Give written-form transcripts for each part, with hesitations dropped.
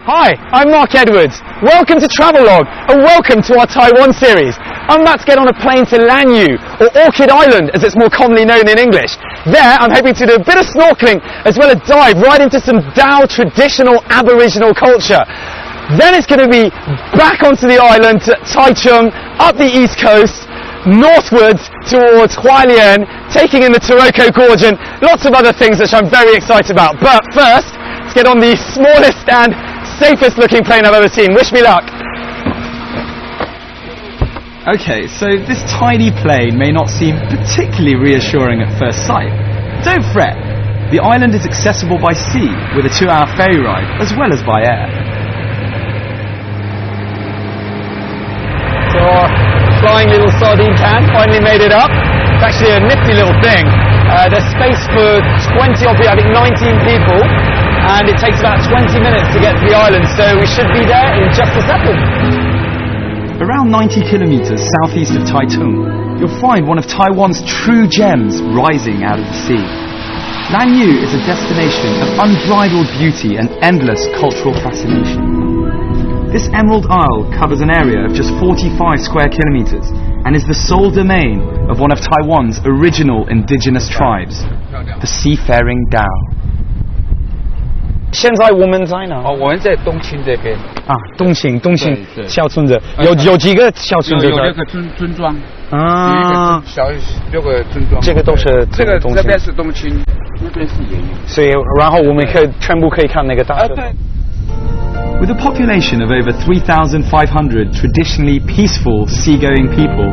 Hi, I'm Mark Edwards. Welcome to Travelogue and welcome to our Taiwan series. I'm about to get on a plane to Lanyu, or Orchid Island as it's more commonly known in English. There I'm hoping to do a bit of snorkeling as well as dive right into some Dao traditional Aboriginal culture. Then it's going to be back onto the island to Taichung, up the east coast, northwards towards Hualien, taking in the Taroko Gorge and lots of other things which I'm very excited about. But first, let's get on the smallest and safest looking plane I've ever seen. Wish me luck. Okay, so this tiny plane may not seem particularly reassuring at first sight. Don't fret. The island is accessible by sea with a 2-hour ferry ride as well as by air. So our flying little sardine can finally made it up. It's actually a nifty little thing. There's space for 20 or I think 19 people. And it takes about 20 minutes to get to the island, so we should be there in just a second. Around 90 kilometers southeast of Taichung, you'll find one of Taiwan's true gems rising out of the sea. Lanyu is a destination of unbridled beauty and endless cultural fascination. This Emerald Isle covers an area of just 45 square kilometers and is the sole domain of one of Taiwan's original indigenous tribes, the Seafaring Dao. 现在我们在哪？我们在东青这边啊，东青对小村子，有几个小村子？有6个村庄啊，小6个村庄。这个都是这边是东青，那边是盐。所以，然后我们全部可以看那个大社。With a population of over 3,500 traditionally peaceful seagoing people,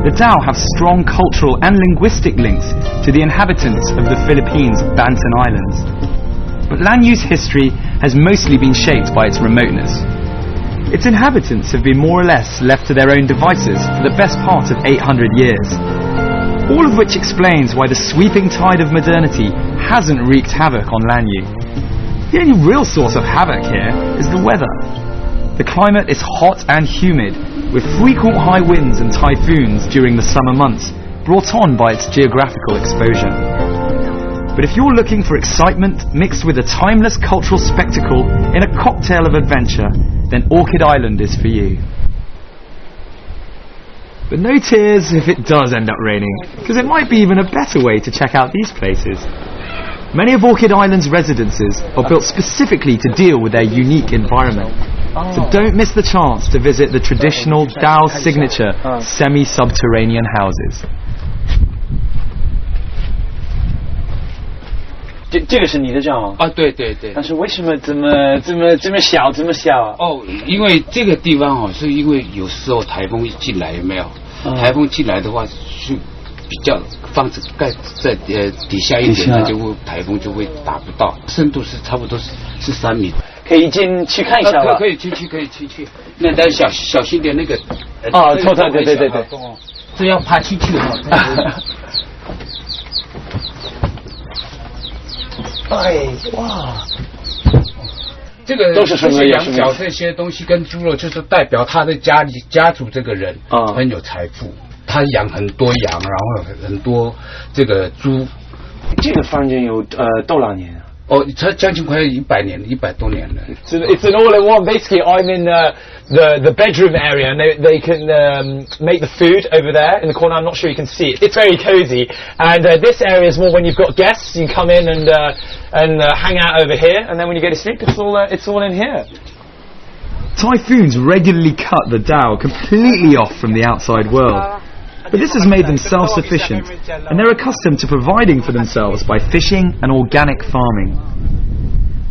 the Dao have strong cultural and linguistic links to the inhabitants of the Philippines' Banten Islands. But Lanyu's history has mostly been shaped by its remoteness. Its inhabitants have been more or less left to their own devices for the best part of 800 years. All of which explains why the sweeping tide of modernity hasn't wreaked havoc on Lanyu. The only real source of havoc here is the weather. The climate is hot and humid, with frequent high winds and typhoons during the summer months, brought on by its geographical exposure. But if you're looking for excitement mixed with a timeless cultural spectacle in a cocktail of adventure, then Orchid Island is for you. But no tears if it does end up raining, because it might be even a better way to check out these places. Many of Orchid Island's residences are built specifically to deal with their unique environment. So don't miss the chance to visit the traditional Dao signature semi-subterranean houses. 这个是你的帐吗？啊，对。但是为什么这么小？哦，因为这个地方是因为有时候台风进来有没有？台风进来的话是比较房子盖在底下一点，它就会台风就会打不到，深度是差不多是3米。可以进去看一下吧？可以进去。那但小心点那个。对。这要爬进去哈。哎，哇！这个都是什么羊角这些东西跟猪肉，就是代表他的家族这个人很有财富，他养很多羊，然后很多这个猪这个房间有多少年啊？哦，它将近快100年，100多年了。So it's an all-in-one. Basically, I'm in the bedroom area, and they can make the food over there in the corner. I'm not sure you can see it. It's very cozy, and this area is more when you've got guests. You can come in and hang out over here, and then when you go to sleep, it's all in here. Typhoons regularly cut the Dao completely off from the outside world. But this has made them self-sufficient, and they're accustomed to providing for themselves by fishing and organic farming.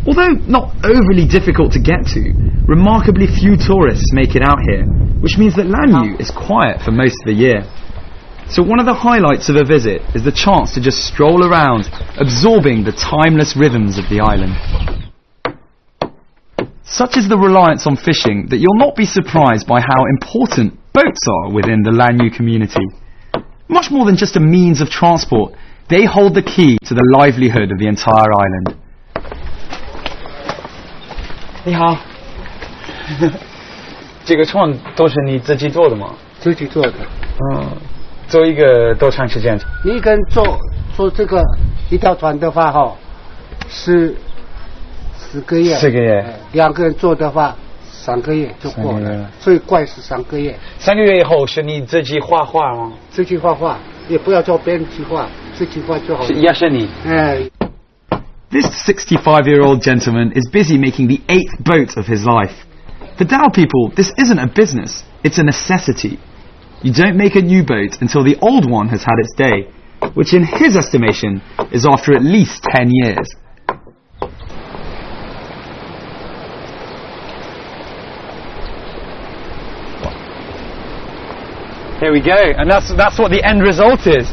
Although not overly difficult to get to, remarkably few tourists make it out here, which means that Lanyu is quiet for most of the year. So one of the highlights of a visit is the chance to just stroll around, absorbing the timeless rhythms of the island. Such is the reliance on fishing that you'll not be surprised by how important boats are within the Lanyu community. Much more than just a means of transport, they hold the key to the livelihood of the entire island. 你好，这个创都是你自己做的吗？自己做的。做一个多长时间？你一个人做这个一条船的话，是10个月。10个月。2个人做的话，3个月就过了。最快是3个月。3个月以后是你自己画画吗？自己画画，也不要叫别人去画，自己画就好了。也是你。This 65-year-old gentleman is busy making the 8th boat of his life. For Dao people, this isn't a business, it's a necessity. You don't make a new boat until the old one has had its day, which in his estimation is after at least 10 years. Here we go, and that's what the end result is.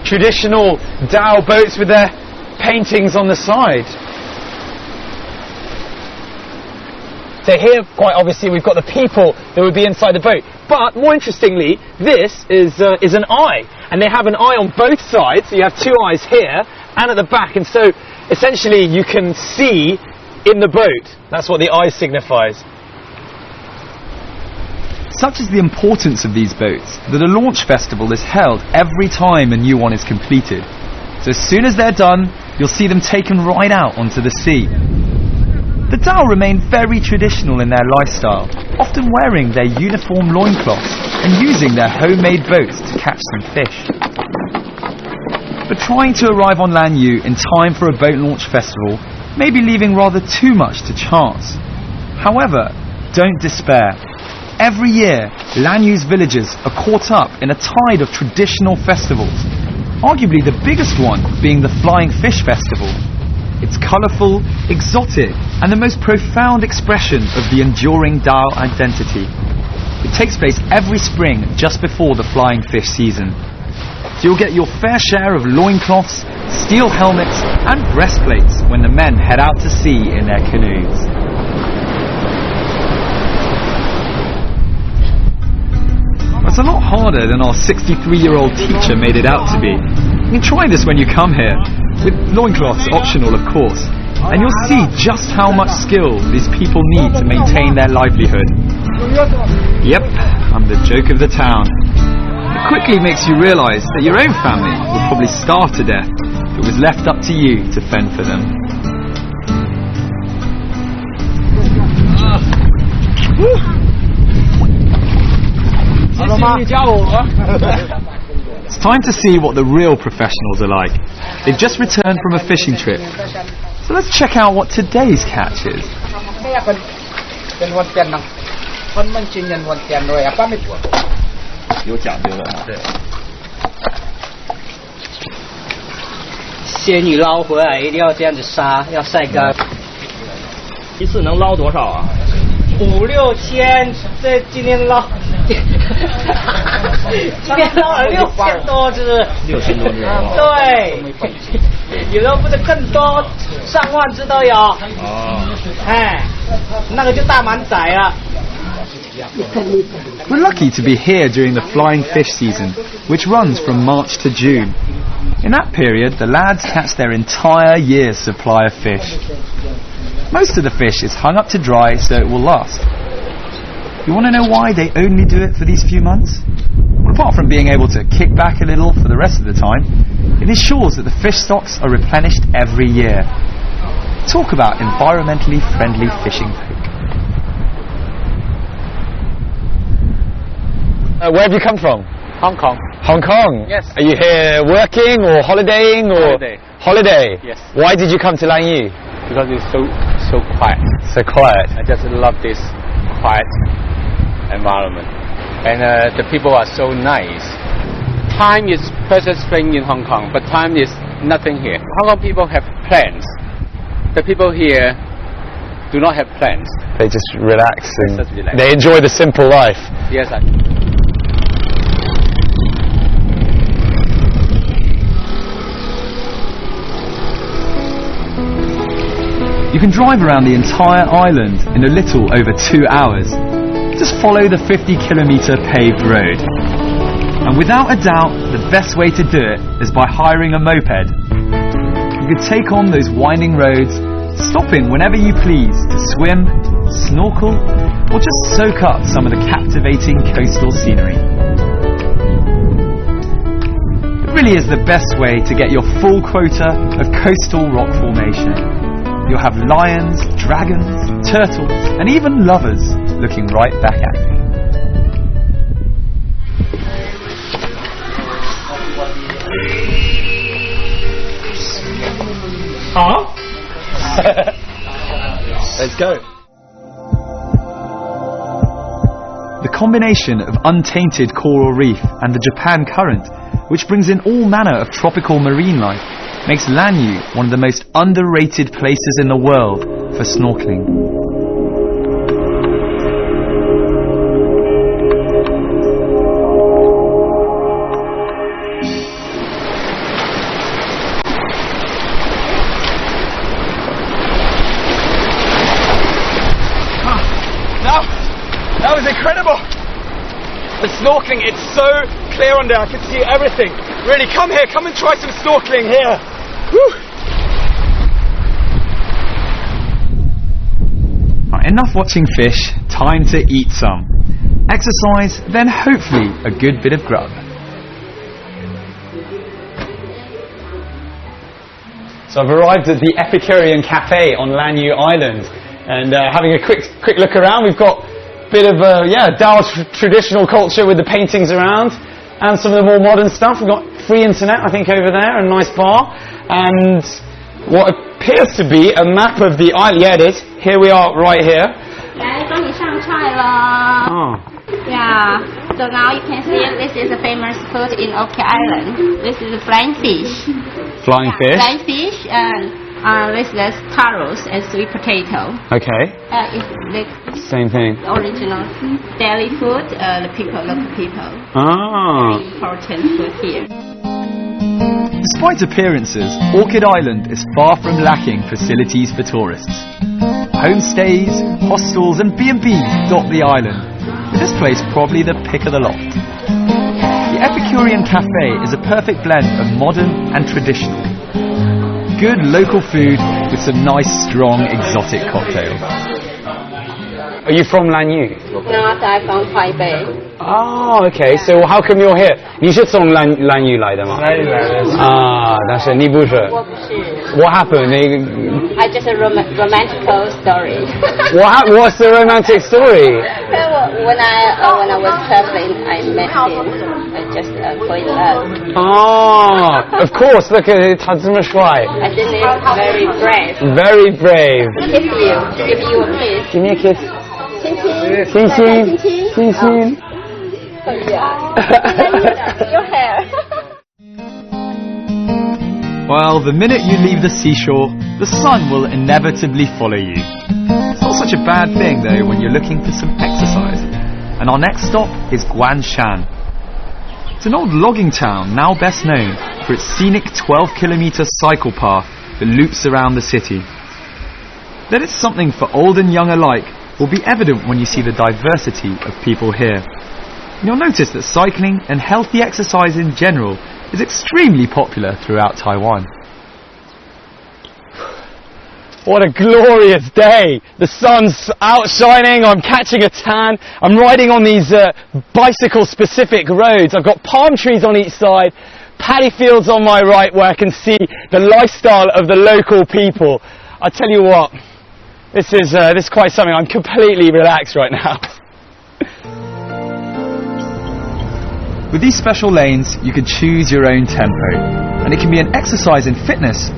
Traditional Dao boats with their paintings on the side. So here, quite obviously, we've got the people that would be inside the boat. But more interestingly, this is an eye, and they have an eye on both sides. So you have 2 eyes here and at the back, and so essentially you can see in the boat. That's what the eye signifies. Such is the importance of these boats that a launch festival is held every time a new one is completed. So as soon as they're done, you'll see them taken right out onto the sea. The Dao remain very traditional in their lifestyle, often wearing their uniform loincloths and using their homemade boats to catch some fish. But trying to arrive on Lanyu in time for a boat launch festival may be leaving rather too much to chance. However, don't despair. Every year, Lanyu's villagers are caught up in a tide of traditional festivals, arguably the biggest one being the Flying Fish Festival. It's colourful, exotic, and the most profound expression of the enduring Dao identity. It takes place every spring just before the flying fish season. So you'll get your fair share of loincloths, steel helmets, and breastplates when the men head out to sea in their canoes. It's a lot harder than our 63-year-old teacher made it out to be. You can try this when you come here, with loincloths optional of course, and you'll see just how much skill these people need to maintain their livelihood. Yep, I'm the joke of the town. It quickly makes you realise that your own family would probably starve to death if it was left up to you to fend for them. It's time to see what the real professionals are like. They've just returned from a fishing trip. So let's check out what today's catch is. 有讲究的啊。对。鲜鱼捞回来一定要这样子杀，要晒干。一次能捞多少啊？5、6千，这今天捞，今天捞了6000多只。6000多只。对，有的不是更多，上万只都有。哦。哎，那个就大满载了。We're lucky to be here during the flying fish season, which runs from March to June. In that period, the lads catch their entire year's supply of fish. Most of the fish is hung up to dry so it will last. You want to know why they only do it for these few months? Well, apart from being able to kick back a little for the rest of the time, it ensures that the fish stocks are replenished every year. Talk about environmentally friendly fishing folk. Where have you come from? Hong Kong. Hong Kong? Yes. Are you here working or holidaying or? Holiday. Holiday? Yes. Why did you come to Lanyu? Because it's so quiet. So quiet. I just love this quiet environment. And the people are so nice. Time is precious thing in Hong Kong, but time is nothing here. Hong Kong people have plans. The people here do not have plans. They just relax and Just relax. they enjoy the simple life. Yes, You can drive around the entire island in a little over 2 hours. Just follow the 50-kilometre paved road. And without a doubt, the best way to do it is by hiring a moped. You can take on those winding roads, stopping whenever you please to swim, snorkel, or just soak up some of the captivating coastal scenery. It really is the best way to get your full quota of coastal rock formation. You'll have lions, dragons, turtles, and even lovers looking right back at you. Huh? Let's go. The combination of untainted coral reef and the Japan current, which brings in all manner of tropical marine life, makes Lanyu one of the most underrated places in the world for snorkeling. That was incredible. The snorkeling, it's so clear under, I can see everything. Really, come here, come and try some snorkeling here. Woo. Right, enough watching fish, time to eat some. Exercise, then hopefully a good bit of grub. So I've arrived at the Epicurean Cafe on Lanyu Island, and having a quick look around. We've got a bit of Dao traditional culture with the paintings around, and some of the more modern stuff. We've got free internet, I think, over there, a nice bar, and what appears to be a map of the island. Yeah, it is. Here we are, right here. Oh. Yeah, so now you can see this is a famous food in Orchid Island. This is flying fish. Flying fish? Flying fish, and this is taros and sweet potato. Okay. It's the Same thing. original daily food, the local people. Ah. Very important food here. Despite appearances, Orchid Island is far from lacking facilities for tourists. Homestays, hostels and B&Bs dot the island, with this place probably the pick of the lot. The Epicurean Cafe is a perfect blend of modern and traditional. Good local food with some nice, strong, exotic cocktails. Are you from Lanyu? Not I'm from Taipei. Oh, okay. So how come you're here? 你是从Lanyu来的吗？啊，但是你不是。我不是。What happened? I just a romantic story. What's the romantic story? When I was traveling, I met him. I just fell in love. Oh, of course. Look at it. 他这么帅。 I think it's very brave. Very brave. Kiss you. Give you a kiss. Give me a kiss. 亲亲。亲亲。亲亲。 Your hair. Well, the minute you leave the seashore, the sun will inevitably follow you. It's not such a bad thing though when you're looking for some exercise. And our next stop is Guanshan. It's an old logging town now best known for its scenic 12-kilometre cycle path that loops around the city. That it's something for old and young alike will be evident when you see the diversity of people here. You'll notice that cycling and healthy exercise in general is extremely popular throughout Taiwan. What a glorious day. The sun's outshining, I'm catching a tan, I'm riding on these bicycle-specific roads. I've got palm trees on each side, paddy fields on my right where I can see the lifestyle of the local people. I tell you what, this is quite something. I'm completely relaxed right now. With these special lanes, you can choose your own tempo, and it can be an exercise in fitness,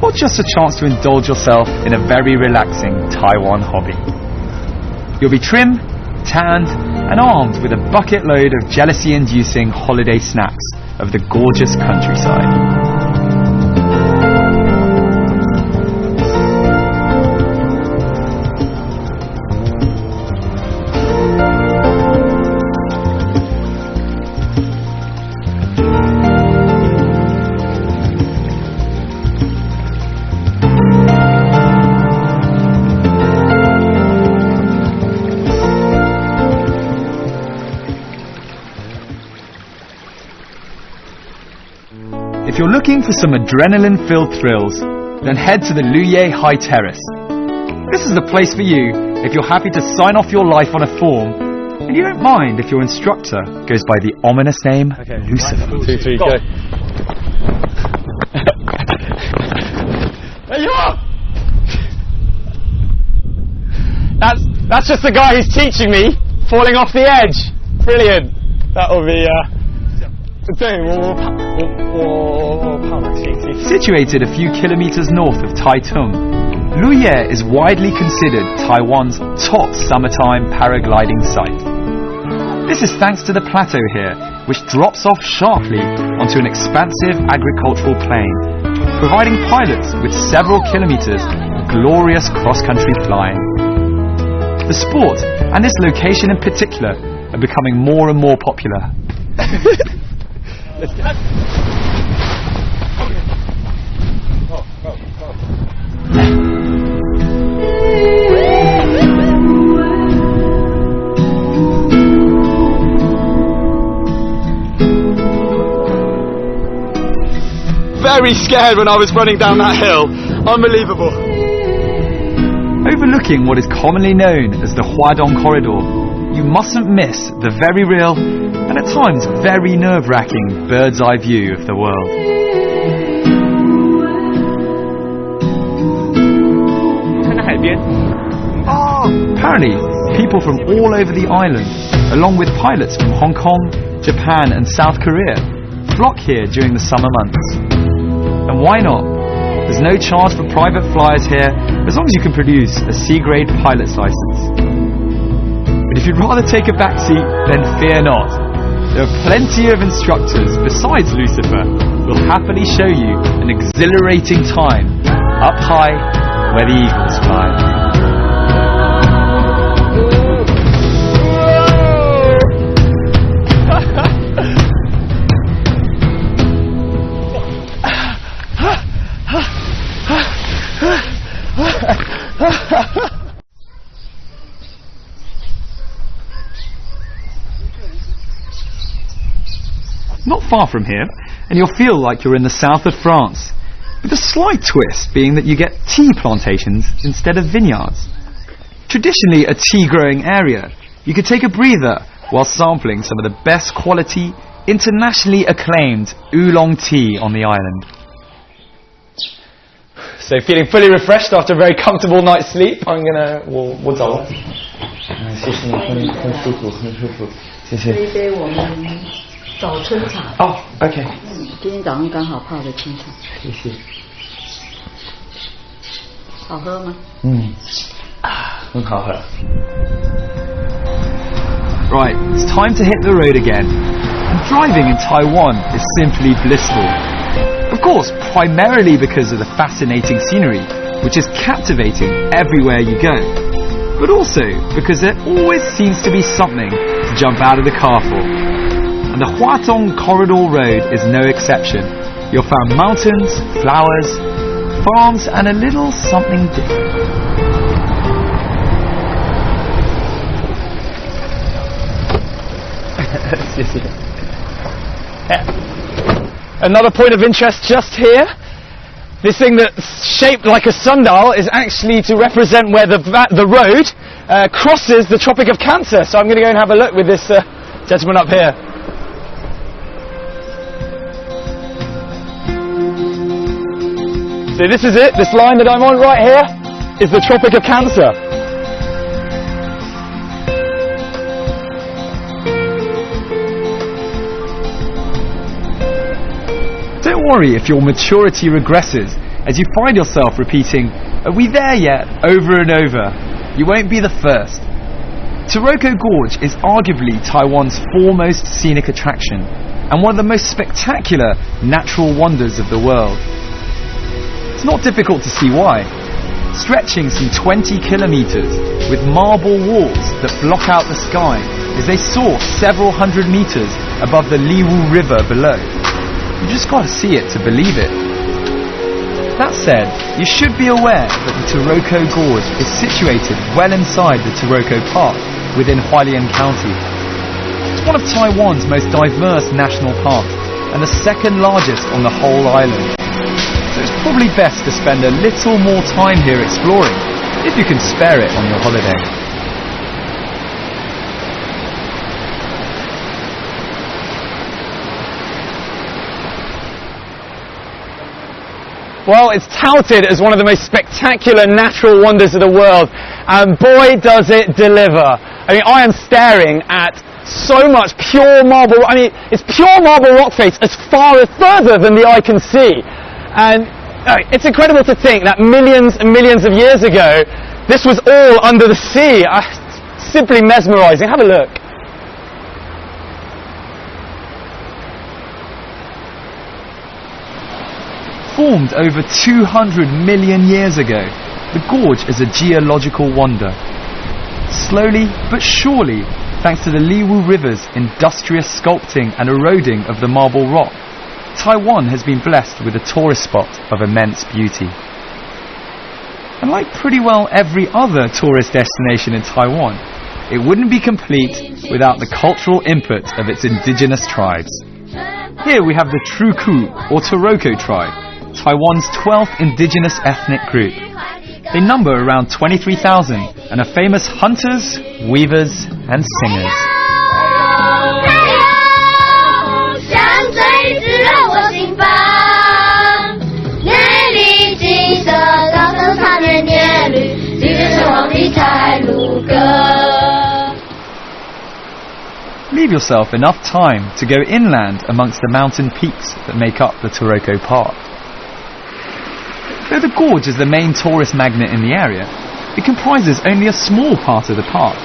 or just a chance to indulge yourself in a very relaxing Taiwan hobby. You'll be trim, tanned, and armed with a bucket load of jealousy-inducing holiday snacks of the gorgeous countryside. If you're looking for some adrenaline-filled thrills, then head to the Luye High Terrace. This is the place for you if you're happy to sign off your life on a form, and you don't mind if your instructor goes by the ominous name Lucifer. 1, 2, 3, go. There you are! That's just the guy who's teaching me, falling off the edge. Brilliant. That'll be... Situated a few kilometers north of Taitung, Luye is widely considered Taiwan's top summertime paragliding site. This is thanks to the plateau here, which drops off sharply onto an expansive agricultural plain, providing pilots with several kilometers of glorious cross-country flying. The sport, and this location in particular, are becoming more and more popular. Very scared when I was running down that hill. Unbelievable. Overlooking what is commonly known as the Huadong Corridor, you mustn't miss the very real and at times very nerve-wracking bird's eye view of the world. Apparently, people from all over the island, along with pilots from Hong Kong, Japan and South Korea, flock here during the summer months. And why not? There's no charge for private flyers here as long as you can produce a C-grade pilot's license. But if you'd rather take a back seat, then fear not. There are plenty of instructors besides Lucifer who will happily show you an exhilarating time up high where the eagles fly. Not far from here, and you'll feel like you're in the south of France, with a slight twist being that you get tea plantations instead of vineyards. Traditionally a tea-growing area, you could take a breather while sampling some of the best quality, internationally acclaimed oolong tea on the island. So feeling fully refreshed after a very comfortable night's sleep, I'm gonna... 我走了。谢谢你，很舒服，很舒服。谢谢。这一杯我们早春茶。哦 ，OK。今天早上刚好泡的清茶。谢谢。好喝吗？很好喝。Right, it's time to hit the road again. And driving in Taiwan is simply blissful. Of course, primarily because of the fascinating scenery, which is captivating everywhere you go. But also because there always seems to be something to jump out of the car for. And the Huatong Corridor Road is no exception. You'll find mountains, flowers, farms and a little something different. Another point of interest just here. This thing that's shaped like a sundial is actually to represent where the road crosses the Tropic of Cancer. So I'm going to go and have a look with this gentleman up here. So this is it. This line that I'm on right here is the Tropic of Cancer. Don't worry if your maturity regresses as you find yourself repeating, "Are we there yet?" over and over. You won't be the first. Taroko Gorge is arguably Taiwan's foremost scenic attraction and one of the most spectacular natural wonders of the world. It's not difficult to see why. Stretching some 20 kilometers with marble walls that block out the sky as they soar several hundred meters above the Liwu River below. You just gotta see it to believe it. That said, you should be aware that the Taroko Gorge is situated well inside the Taroko Park within Hualien County. It's one of Taiwan's most diverse national parks and the second largest on the whole island. So it's probably best to spend a little more time here exploring, if you can spare it on your holiday. Well, it's touted as one of the most spectacular natural wonders of the world, and boy does it deliver. I mean, I am staring at so much pure marble. I mean, it's pure marble rock face as further than the eye can see. And it's incredible to think that millions and millions of years ago, this was all under the sea. Simply mesmerizing. Have a look. Formed over 200 million years ago, the gorge is a geological wonder. Slowly but surely, thanks to the Liwu River's industrious sculpting and eroding of the marble rock, Taiwan has been blessed with a tourist spot of immense beauty. And like pretty well every other tourist destination in Taiwan, it wouldn't be complete without the cultural input of its indigenous tribes. Here we have the Truku or Taroko tribe, Taiwan's 12th indigenous ethnic group. They number around 23,000 and are famous hunters, weavers and singers. Leave yourself enough time to go inland amongst the mountain peaks that make up the Taroko Park. Though the gorge is the main tourist magnet in the area, it comprises only a small part of the park.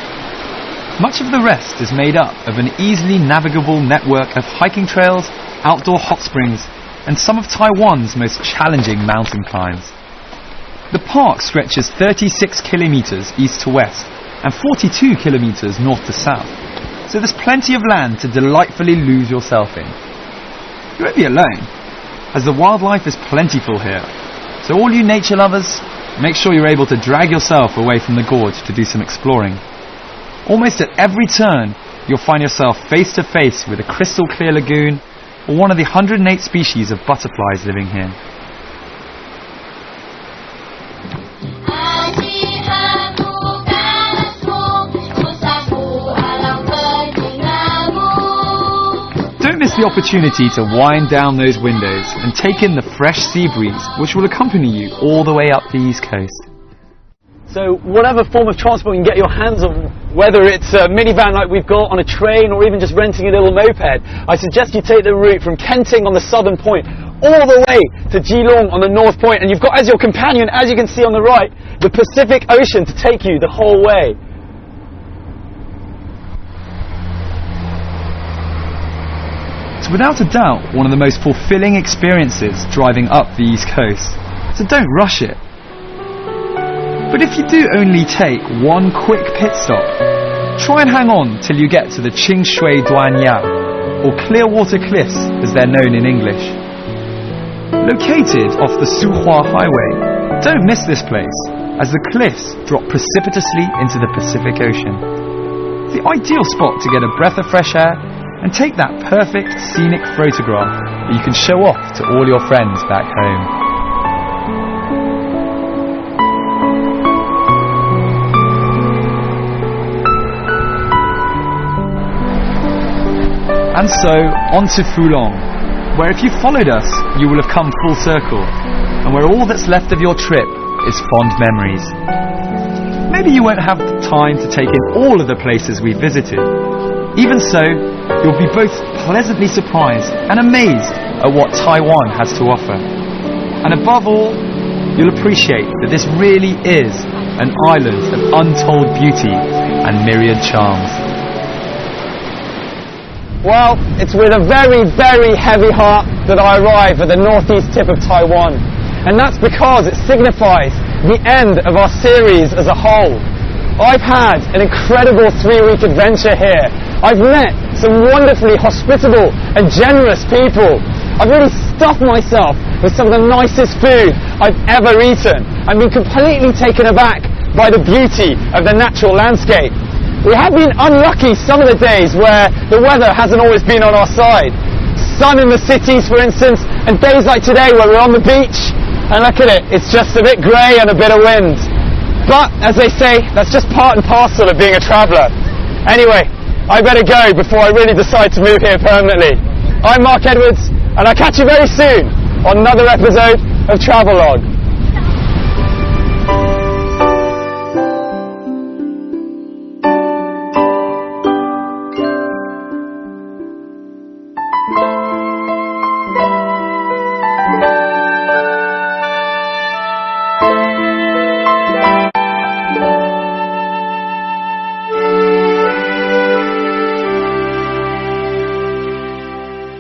Much of the rest is made up of an easily navigable network of hiking trails, outdoor hot springs, and some of Taiwan's most challenging mountain climbs. The park stretches 36 kilometers east to west and 42 kilometers north to south, so there's plenty of land to delightfully lose yourself in. You won't be alone, as the wildlife is plentiful here. So all you nature lovers, make sure you're able to drag yourself away from the gorge to do some exploring. Almost at every turn, you'll find yourself face to face with a crystal clear lagoon or one of the 108 species of butterflies living here. Don't miss the opportunity to wind down those windows and take in the fresh sea breeze which will accompany you all the way up the east coast. So whatever form of transport you can get your hands on, whether it's a minivan like we've got on a train or even just renting a little moped, I suggest you take the route from Kenting on the southern point all the way to Geelong on the north point, and you've got as your companion, as you can see on the right, the Pacific Ocean to take you the whole way. It's without a doubt one of the most fulfilling experiences driving up the east coast, so don't rush it. But if you do only take one quick pit stop, try and hang on till you get to the Qingshui Duanya, or Clearwater Cliffs as they're known in English. Located off the Suhua Highway, don't miss this place, as the cliffs drop precipitously into the Pacific Ocean. The ideal spot to get a breath of fresh air and take that perfect scenic photograph that you can show off to all your friends back home. And so, on to Fulong, where if you followed us, you will have come full circle, and where all that's left of your trip is fond memories. Maybe you won't have the time to take in all of the places we visited. Even so, you'll be both pleasantly surprised and amazed at what Taiwan has to offer. And above all, you'll appreciate that this really is an island of untold beauty and myriad charms. Well, it's with a very, very heavy heart that I arrive at the northeast tip of Taiwan. And that's because it signifies the end of our series as a whole. I've had an incredible 3-week adventure here. I've met some wonderfully hospitable and generous people. I've really stuffed myself with some of the nicest food I've ever eaten. I've been completely taken aback by the beauty of the natural landscape. We have been unlucky some of the days where the weather hasn't always been on our side. Sun in the cities, for instance, and days like today where we're on the beach, and look at it, it's just a bit grey and a bit of wind. But, as they say, that's just part and parcel of being a traveller. Anyway, I better go before I really decide to move here permanently. I'm Mark Edwards, and I'll catch you very soon on another episode of Travelogue.